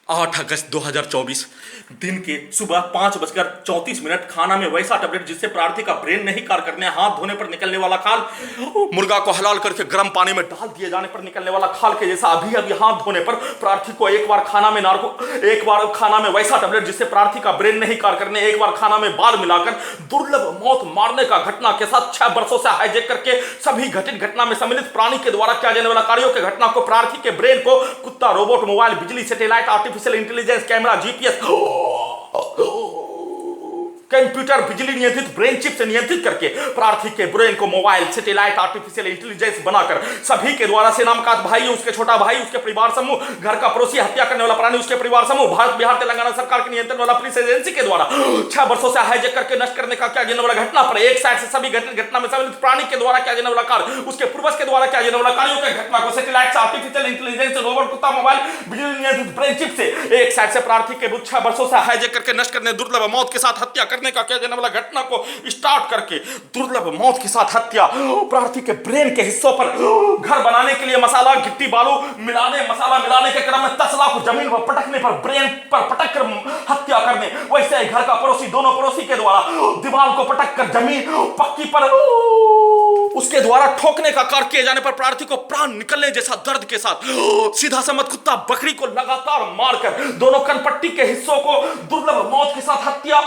8 अगस्त 2024 दिन के सुबह 5:34 खाना में वैसा टैबलेट जिससे प्रार्थी का ब्रेन नहीं कार्य करने, हाथ धोने पर निकलने वाला खाल, मुर्गा को हलाल करके गर्म पानी में डाल दिए जाने पर निकलने वाला खाल के जैसा अभी अभी हाथ धोने पर प्रार्थी को एक बार खाना में वैसा टैबलेट जिससे प्रार्थी का ब्रेन नहीं कार्य करने, एक बार खाना में बाल मिलाकर दुर्लभ मौत मारने का घटना के साथ 6 वर्षों से हाईजैक करके सभी घटित घटना में सम्मिलित प्राणी के द्वारा किया जाने वाला कार्यों के घटना को प्रार्थी के ब्रेन को कुत्ता, रोबोट, मोबाइल, बिजली, satellite, artificial intelligence, camera, GPS, computer, बिजली नियंत्रित ब्रेन चिप से नियंत्रित करके प्रार्थी के ब्रेन को मोबाइल, सैटेलाइट, आर्टिफिशियल इंटेलिजेंस बनाकर सभी के द्वारा से नाम का भाई, उसके छोटा भाई, उसके परिवार समूह, घर का पड़ोसी, हत्या करने वाला प्राणी, उसके परिवार समूह, भारत, बिहार, तेलंगाना सरकार के नियंत्रण वाला पुलिस एजेंसी के द्वारा 6 वर्षों से हाईजैक करके नष्ट करने का क्या जाने वाला घटना पर एक साइड से सभी घटना में सम्मिलित प्राणी के द्वारा क्या जाने वाला कार्य, उसके पूर्वज के द्वारा क्या जाने वाला कार्यों के घटना को सैटेलाइट, आर्टिफिशियल इंटेलिजेंस, रोबोट, कुत्ता, मोबाइल, बिजली नियंत्रित ब्रेन चिप से एक साइड से प्रार्थी के 6 वर्षों से हाईजैक करके नष्ट करने, दुर्लभ मौत के साथ हत्या करने का क्या जाने वाला घटना को स्टार्ट करके दुर्लभ मौत के साथ हत्या, प्रार्थी के ब्रेन के हिस्सों पर घर बनाने के लिए मसाला, गिट्टी, बालू मसाला मिलाने के क्रम में तसला को जमीन पर पटकने पर ब्रेन पर पटक कर हत्या करने, वैसे घर का पड़ोसी, दोनों पड़ोसी के द्वारा दीवार को पटक कर जमीन पक्की पर उसके द्वारा ठोकने का कार्य किए जाने पर प्रार्थी को प्राण निकलने जैसा दर्द के साथ सीधा समझ कुत्ता बकरी को लगातार मारकर दोनों कनपट्टी के हिस्सों को दुर्लभ मौत के साथ हत्या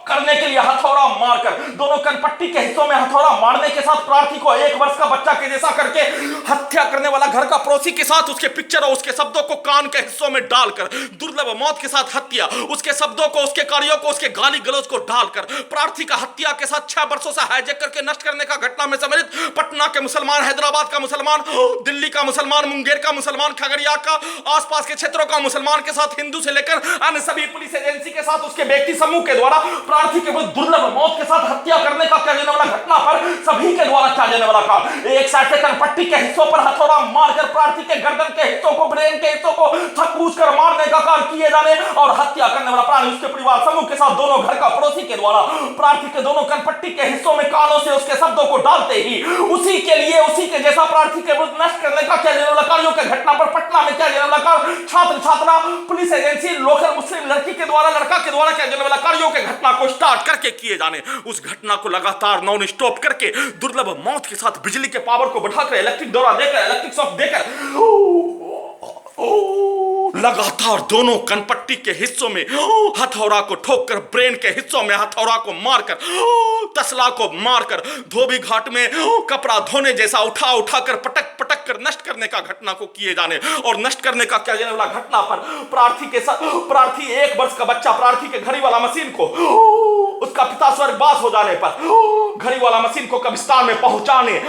करने के लिए हथौड़ा मारकर दोनों कनपट्टी के हिस्सों में हथौड़ा मारने के साथ प्रार्थी को 1 वर्ष का बच्चा के जैसा करके हत्या करने वाला घर का पड़ोसी के साथ उसके पिक्चर और उसके शब्दों को कान के हिस्सों में डालकर दुर्लभ मौत के साथ हत्या, उसके शब्दों को, उसके कार्यों को, उसके गाली गलौज को डालकर प्रार्थी का हत्या के साथ 6 वर्षों से हाईजैक करके नष्ट करने का घटना में सम्मिलित पटना के मुसलमान, हैदराबाद का मुसलमान, दिल्ली का मुसलमान, मुंगेर का मुसलमान, खगड़िया का आसपास के क्षेत्रों का मुसलमान के साथ हिंदू से लेकर अन्य सभी पुलिस एजेंसी के साथ उसके व्यक्ति समूह के द्वारा प्रार्थी के दुर्लभ मौत के साथ हत्या करने का क्या जाने वाला घटना पर सभी के द्वारा क्या जाने वाला था एक साइड से कनपट्टी के हिस्सों पर हथौड़ा मारकर प्रार्थी के गर्दन के हिस्सों को, ब्रेन के हिस्सों को थकूच कर मारने का कार्य किए जाने और हत्या करने वाला प्राणी उसके परिवार समूह के साथ दोनों घर का पड़ोसी के द्वारा प्रार्थी के दोनों कनपट्टी के हिस्सों में कानों से उसके शब्दों को डालते ही उसी के जैसा प्रार्थी के विरुद्ध नष्ट करने का क्या जाने वाला कार्यों के घटना पर पटना में क्या जाने वाला कार्य छात्र, छात्रा, पुलिस एजेंसी, लोकल मुस्लिम लड़की के द्वारा, लड़का के द्वारा क्या जाने वाला कार्यों के घटना को स्टार्ट करके किए जाने, उस घटना को लगातार नॉन स्टॉप करके दुर्लभ मौत के साथ बिजली के पावर को बढ़ाकर, इलेक्ट्रिक दौरा देकर, इलेक्ट्रिक शॉक देकर लगातार दोनों कनपट्टी के हिस्सों में हथौड़ा को ठोककर, ब्रेन के हिस्सों में हथौड़ा को मारकर, तसला को मारकर, धोबी घाट में कपड़ा धोने जैसा उठा उठाकर पटक पटक कर नष्ट करने का घटना को किए जाने और नष्ट करने का क्या जाने वाला घटना पर प्रार्थी 1 वर्ष का बच्चा प्रार्थी के घड़ी वाला मशीन को उसका पिता स्वर्गवास हो जाने पर घड़ी वाला मशीन को कब्रिस्तान में पहुंचाने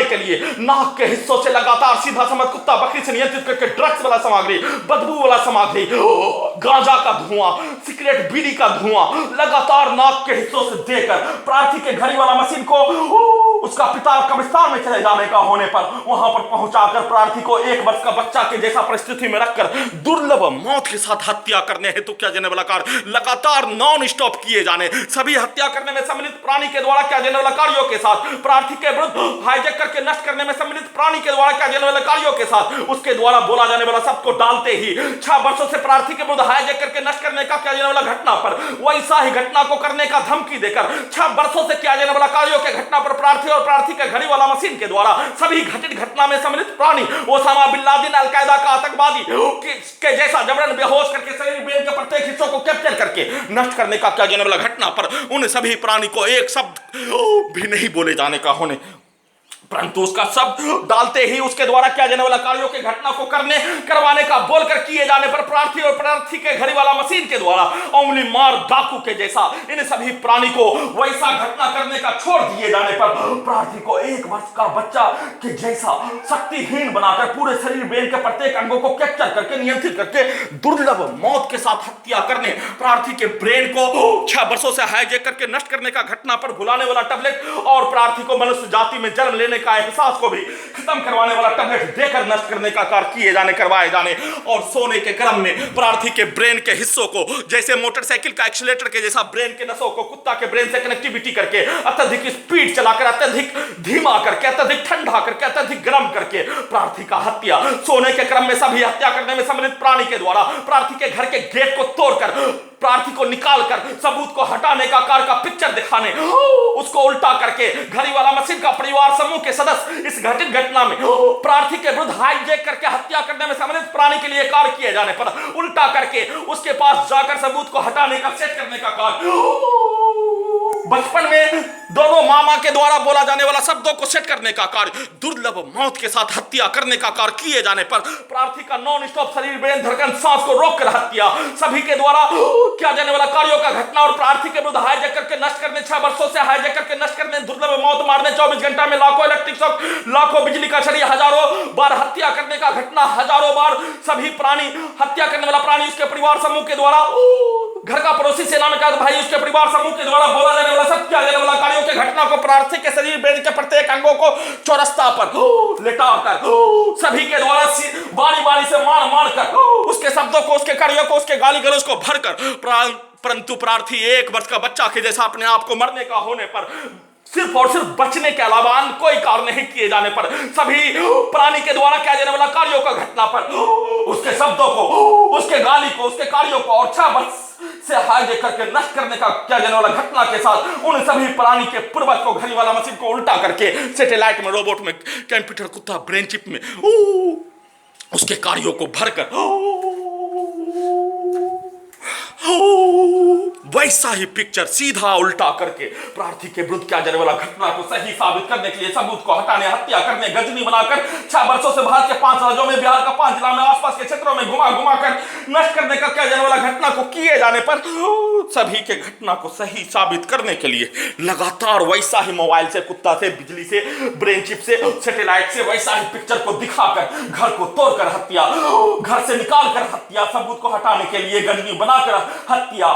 के लिए नाक के हिस्सों से लगातार सीधा समझ कुत्ता बकरी से नियंत्रित करके ड्रग्स वाला सामग्री, बदबू वाला सामग्री, गांजा का धुआं, सिगरेट, बीड़ी का धुआं लगातार नाक के हिस्सों से देकर प्रार्थी के घड़ी वाला मशीन को उसका पिता कब्रिस्तान में चले जाने का होने पर वहां पर पहुंचाकर प्रार्थी को 1 वर्ष का बच्चा के जैसा परिस्थिति में रखकर दुर्लभ मौत के साथ हत्या करने हेतु क्या जाने वाला कार्य लगातार नॉन स्टॉप किए जाने, सभी हत्या करने में सम्मिलित प्राणी के द्वारा क्या जाने वाला कार्यों के साथ प्रार्थी के विरुद्ध हाईजैक करके नष्ट करने में सम्मिलित प्राणी के द्वारा क्या जाने वाले कार्यों के साथ उसके द्वारा बोला जाने वाला शब्द को डालते ही 6 वर्षों से प्रार्थी के विरुद्ध हाईजैक करके नष्ट करने का क्या जाने वाला घटना पर वैसा ही घटना को करने का धमकी देकर 6 वर्षों से क्या जाने वाला कार्यों के घटना पर प्रार्थी और प्रार्थी के घड़ी वाला मशीन के द्वारा सभी घटित घटना में सम्मिलित प्राणी ओसामा बिन लादेन, अलकायदा का आतंकवादी के जैसा जबरन बेहोश करके शरीर, ब्रेन के प्रत्येक हिस्सों को कैप्चर करके नष्ट करने का क्या जाने वाला घटना पर उन सभी प्राणी को एक शब्द भी नहीं बोले जाने का होने परंतु उसका शब्द डालते ही उसके द्वारा क्या जाने वाला कार्यों के घटना को करवाने का बोलकर किए जाने पर प्रार्थी और प्रार्थी के घड़ी वाला मशीन के द्वारा उंगली मार डाकू के जैसा इन सभी प्राणी को वैसा घटना करने का छोड़ दिए जाने पर प्रार्थी को 1 वर्ष का बच्चा के जैसा शक्तिहीन बनाकर पूरे शरीर, ब्रेन के प्रत्येक अंगों को कैप्चर करके, नियंत्रित करके दुर्लभ मौत के साथ हत्या करने, प्रार्थी के ब्रेन को 6 वर्षों से हाईजैक करके नष्ट करने का घटना पर भुलाने वाला टैबलेट और प्रार्थी को मनुष्य जाति में जन्म लेने समझने का, एहसास को भी खत्म करवाने वाला टैबलेट देकर नष्ट करने का कार्य किए जाने, करवाए जाने। और सोने के क्रम में प्रार्थी के ब्रेन के हिस्सों को जैसे मोटरसाइकिल का एक्सीलेटर के जैसा ब्रेन के नसों को कुत्ता के ब्रेन से कनेक्टिविटी करके अत्यधिक स्पीड चलाकर, अत्यधिक धीमा करके, अत्यधिक ठंडा करके, अत्यधिक गर्म करके प्रार्थी का हत्या सोने के क्रम में सभी हत्या करने में सम्मिलित प्राणी के द्वारा प्रार्थी के घर के गेट को तोड़कर प्रार्थी को निकालकर सबूत को हटाने का कार्य का पिक्चर दिखाने, उसको उल्टा करके घड़ी वाला मशीन का परिवार समूह के सदस्य इस घटित घटना में प्रार्थी के विरुद्ध हाईजैक करके हत्या करने में सम्मिलित प्राणी के लिए कार्य किए जाने पर उल्टा करके उसके पास जाकर सबूत को हटाने का, सेट करने का कार्य, बचपन में दोनों मामा के द्वारा बोला जाने वाला शब्दों को सेट करने का कार्य, दुर्लभ मौत के साथ हत्या करने का कार्य किए जाने पर प्रार्थी का नॉन स्टॉप शरीर, ब्रेन, धड़कन, सांस को रोककर हत्या सभी के द्वारा किया जाने वाला कार्यों का घटना और प्रार्थी के विरुद्ध हाईजैक करके नष्ट करने, 6 वर्षों से हाईजैक करके नष्ट करने, दुर्लभ मौत मारने, 24 घंटा में लाखों इलेक्ट्रिक शॉक, लाखों बिजली का छड़ी, हजारों बार हत्या करने का घटना, हजारों बार सभी प्राणी हत्या करने वाला प्राणी उसके परिवार समूह के द्वारा, घर का पड़ोसी, सेना में भाई उसके परिवार समूह के द्वारा बोला जाने वाला सब किया जाने वाला कार्यों के घटना को प्रार्थी के शरीर, ब्रेन के प्रत्येक अंगों को चौरस्ता पर लेटाकर सभी के द्वारा बारी बारी से मार मार कर उसके शब्दों को, उसके कार्यों को, उसके गाली गलौज को भरकर, परंतु प्रार्थी 1 वर्ष का बच्चा के जैसा अपने आप को मरने का होने पर सिर्फ और सिर्फ बचने के अलावा अन्य कोई कार्य नहीं किए जाने पर सभी प्राणी के द्वारा किया जाने वाला कार्यों का घटना पर उसके शब्दों को, उसके गाली को, उसके कार्यों को और 6 वर्ष से हाईजैक करके नष्ट करने का किया जाने वाला घटना के साथ उन सभी प्राणी के पूर्वज को घड़ी वाला मशीन को उल्टा करके सैटेलाइट में, रोबोट में, कंप्यूटर, कुत्ता, ब्रेन चिप में उसके कार्यों को भरकर वैसा ही पिक्चर सीधा उल्टा करके प्रार्थी के विरुद्ध किया जाने वाला घटना को सही साबित करने के लिए, सबूत को हटाने, हत्या करने, गजनी बनाकर 6 वर्षों से भारत के 5 राज्यों में, बिहार का 5 जिला में, आसपास के क्षेत्रों में घुमा घुमा कर नष्ट करने का किया जाने वाला घटना को किए जाने पर सभी के घटना को सही साबित करने के लिए लगातार वैसा ही मोबाइल से, कुत्ता से, बिजली से, ब्रेन चिप से, सैटेलाइट से वैसा ही पिक्चर को दिखाकर घर को तोड़कर हत्या, घर से निकाल कर हत्या, सबूत को हटाने के लिए गजनी बनाकर हत्या,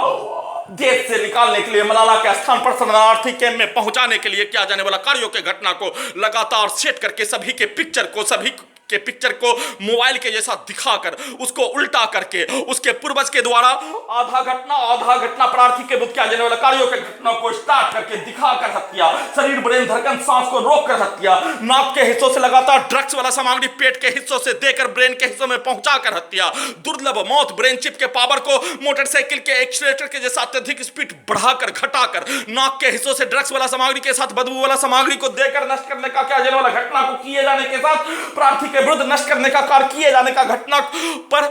देश से निकालने के लिए, मलाला के स्थान पर शरणार्थी कैंप में पहुंचाने के लिए किया जाने वाला कार्यों के घटना को लगातार सेट करके सभी के पिक्चर को मोबाइल के जैसा दिखाकर उसको उल्टा करके उसके पूर्वज के द्वारा आधा घटना प्रार्थी के विरुद्ध किया जाने वाला कार्यों के घटना को स्टार्ट करके दिखाकर हत्या, शरीर, ब्रेन, धड़कन, सांस को रोककर हत्या, नाक के हिस्सों से लगातार ड्रग्स वाला सामग्री पेट के हिस्सों से देकर ब्रेन के हिस्सों में पहुंचाकर हत्या, दुर्लभ मौत, ब्रेन चिप के पावर को मोटरसाइकिल के एक्सीलरेटर के जैसा अत्यधिक स्पीड बढ़ाकर, घटाकर, नाक के हिस्सों से ड्रग्स वाला सामग्री के साथ बदबू वाला सामग्री को देकर नष्ट करने का किया जाने वाला घटना को किए जाने के साथ प्रार्थी के विरुद्ध नष्ट करने का कार्य किए जाने का घटना पर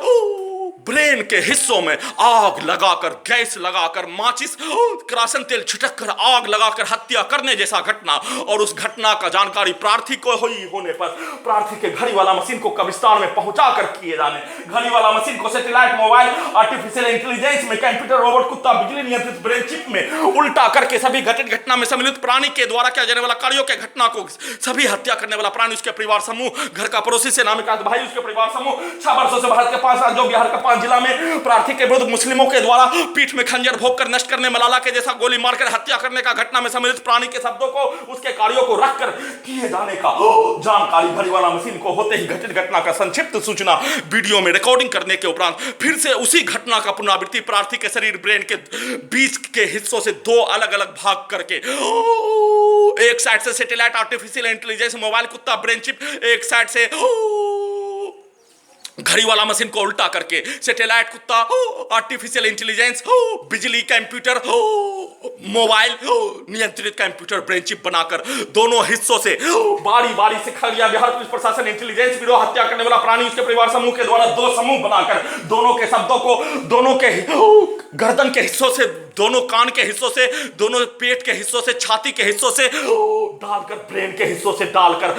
ब्रेन के हिस्सों में आग लगाकर, गैस लगाकर, माचिस, किरोसिन तेल छिटक कर आग लगाकर हत्या करने जैसा घटना, और उस घटना का जानकारी प्रार्थी को हुई होने पर प्रार्थी के घड़ी वाला मशीन को कब्रिस्तान में पहुंचाकर किए जाने, घड़ी वाला मशीन को सैटेलाइट, मोबाइल, आर्टिफिशियल इंटेलिजेंस में, कंप्यूटर, रोबोट, कुत्ता, बिजली नियंत्रित ब्रेन चिप में उल्टा करके सभी घटित घटना में सम्मिलित प्राणी के द्वारा किया जाने वाला कार्यों के घटना को सभी हत्या करने वाला प्राणी, उसके परिवार समूह, घर का पड़ोसी, सेना में भाई उसके परिवार समूह, 6 वर्षों से भारत के 5 राज्यों, बिहार का 5 जिला में प्रार्थी के विरुद्ध मुस्लिमों के द्वारा पीठ में खंजर भोंककर नष्ट करने, मलाला के जैसा गोली मारकर हत्या करने का घटना में सम्मिलित प्राणी के शब्दों को, उसके कार्यों को रखकर किए जाने का जानकारी घड़ी वाला मशीन को होते ही घटित घटना का संक्षिप्त सूचना वीडियो में रिकॉर्डिंग करने के उपरांत फिर से उसी घटना का पुनरावृत्ति प्रार्थी के शरीर, ब्रेन के बीच के हिस्सों से 2 अलग अलग भाग करके, एक साइड से सैटेलाइट, आर्टिफिशियल इंटेलिजेंस, मोबाइल, कुत्ता, ब्रेन चिप, एक साइड से घड़ी वाला मशीन को उल्टा करके सैटेलाइट, कुत्ता, आर्टिफिशियल इंटेलिजेंस, बिजली, कंप्यूटर, मोबाइल, नियंत्रित कंप्यूटर, ब्रेन चिप बनाकर दोनों हिस्सों से बारी बारी से खगड़िया बिहार पुलिस प्रशासन, इंटेलिजेंस ब्यूरो, हत्या करने वाला प्राणी, उसके परिवार समूह के द्वारा 2 समूह बनाकर दोनों के शब्दों को दोनों के गर्दन के हिस्सों से, दोनों कान के हिस्सों से, दोनों पेट के हिस्सों से, छाती के हिस्सों से डालकर, ब्रेन के हिस्सों से डालकर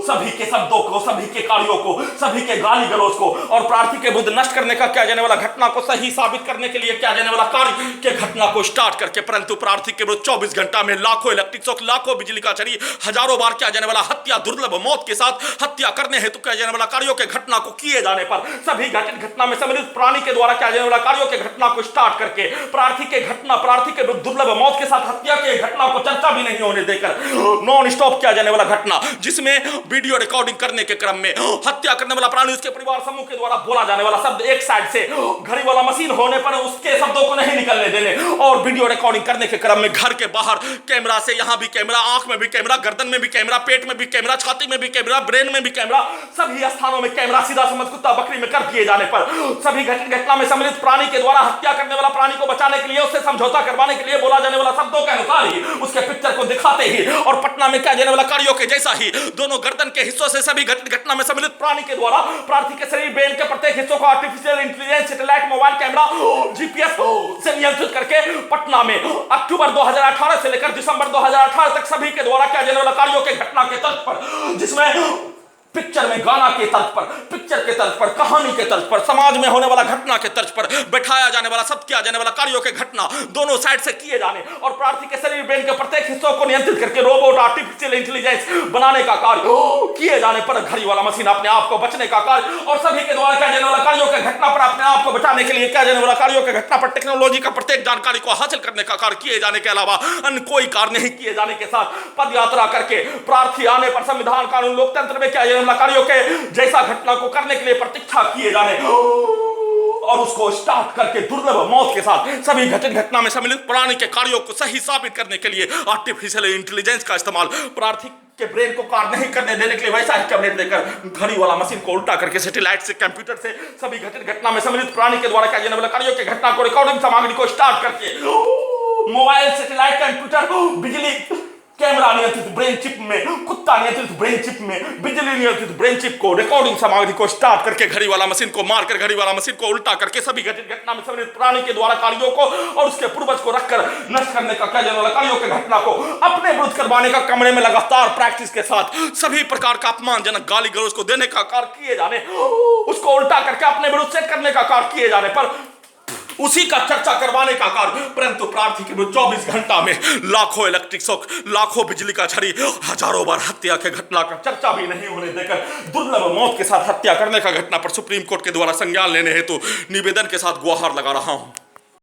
सभी के शब्दों को, सभी के कार्यों को, सभी के गाली गलौज को और प्रार्थी के विरुद्ध नष्ट करने का किया जाने वाला घटना को सही साबित करने के लिए किया जाने वाला कार्य के घटना को स्टार्ट करके, परंतु प्रार्थी के विरुद्ध 24 घंटा में लाखों इलेक्ट्रिक शॉक, लाखों बिजली का छड़ी, हजारों बार किया जाने वाला हत्या, दुर्लभ मौत के साथ हत्या करने हेतु किया जाने वाला कार्यों के घटना को किए जाने पर सभी घटित घटना में सम्मिलित प्राणी के द्वारा किया जाने वाला कार्यों के घटना को स्टार्ट स्टार्ट करके प्रार्थी के दुर्लभ मौत के साथ हत्या की घटना को चर्चा भी नहीं होने देकर नॉन स्टॉप किया जाने वाला घटना, जिसमें वीडियो रिकॉर्डिंग करने के क्रम में हत्या करने वाला प्राणी उसके परिवार समूह के द्वारा बोला जाने वाला शब्द एक साइड से घड़ी वाला मशीन होने पर उसके शब्दों को नहीं निकलने देने, और वीडियो रिकॉर्डिंग करने के क्रम में घर के बाहर कैमरा से यहां भी कैमरा, आंख में भी कैमरा, गर्दन में भी कैमरा, पेट में भी कैमरा, छाती में भी कैमरा, ब्रेन में भी कैमरा, सभी स्थानों में कैमरा सीधा समझ कुत्ता बकरी में कर दिए जाने पर सभी घटना में सम्मिलित प्राणी के द्वारा हत्या करने वाला प्राणी को बचाने के लिए, उससे समझौता करवाने के लिए बोला जाने वाला शब्दों के अनुसार ही उसके पिक्चर को दिखाते ही और पटना में किया जाने वाला कार्यों के जैसा ही दोनों गर्दन के हिस्सों से सभी घटना में सम्मिलित प्राणी के द्वारा प्रार्थी के शरीर ब्रेन के प्रत्येक हिस्सों को artificial intelligence satellite mobile camera GPS से नियंत्रित करके पटना में अक्टूबर 2018 से लेकर दिसंबर 2018 तक सभी के द्वारा किया जाने वाला कार्यों के घटना के तर्ज पर, जिसमें पिक्चर में गाना के तर्ज पर, पिक्चर के तर्ज पर, कहानी के तर्ज पर, समाज में होने वाला घटना के तर्ज पर बैठाया जाने वाला सब किया जाने वाला कार्यों के घटना दोनों साइड से किए जाने और प्रार्थी के शरीर ब्रेन के प्रत्येक हिस्सों को नियंत्रित करके रोबोट आर्टिफिशियल इंटेलिजेंस बनाने का कार्य किए जाने पर घड़ी वाला मशीन अपने आप को बचने का कार्य और सभी के द्वारा किया जाने वाला कार्यों के घटना पर अपने आप को बचाने के लिए किया जाने वाला कार्यों के घटना पर टेक्नोलॉजी का प्रत्येक जानकारी को हासिल करने का कार्य किए जाने के अलावा अन्य कोई कार्य नहीं किए जाने के साथ पद यात्रा करके प्रार्थी आने पर संविधान कानून लोकतंत्र में किया जाने वाला कार्यों के जैसा घटना को करने के लिए प्रतीक्षा किए जाने और उसको स्टार्ट करके दुर्लभ मौत के साथ सभी घटना में सम्मिलित प्राणी के कार्यों को सही साबित करने के लिए आर्टिफिशियल इंटेलिजेंस का इस्तेमाल प्रार्थी के ब्रेन को कार्य नहीं करने देने के लिए वैसा ही कैबिनेट देकर घड़ी वाला मशीन को उल्टा करके सैटेलाइट से कंप्यूटर से सभी घटना में सम्मिलित प्राणी के द्वारा किया जाने वाला कार्यों के घटना को रिकॉर्डिंग सामग्री को स्टार्ट करके मोबाइल सैटेलाइट कंप्यूटर बिजली कैमरा नियंत्रित ब्रेन चिप में, कुत्ता नियंत्रित ब्रेन चिप में, बिजली नियंत्रित ब्रेन चिप को रिकॉर्डिंग सामग्री को स्टार्ट करके घड़ी वाला मशीन को मारकर घड़ी वाला मशीन को उल्टा करके सभी घटना में सम्मिलित प्राणी के द्वारा कार्यों को और उसके पूर्वज को रखकर नष्ट करने का किया जाने वाला कार्यों के घटना को अपने विरुद्ध करवाने का कमरे में लगातार प्रैक्टिस के साथ सभी प्रकार का अपमानजनक गाली गलौज को देने का कार्य किए जाने, उसको उल्टा करके अपने विरुद्ध सेट करने का कार्य किए जाने पर उसी का चर्चा करवाने का कार्य, परंतु प्रार्थी के 24 घंटा में लाखों इलेक्ट्रिक शॉक, लाखों बिजली का झड़ी, हजारों बार हत्या के घटना का चर्चा भी नहीं होने देकर दुर्लभ मौत के साथ हत्या करने का घटना पर सुप्रीम कोर्ट के द्वारा संज्ञान लेने हेतु निवेदन के साथ गुहार लगा रहा हूं।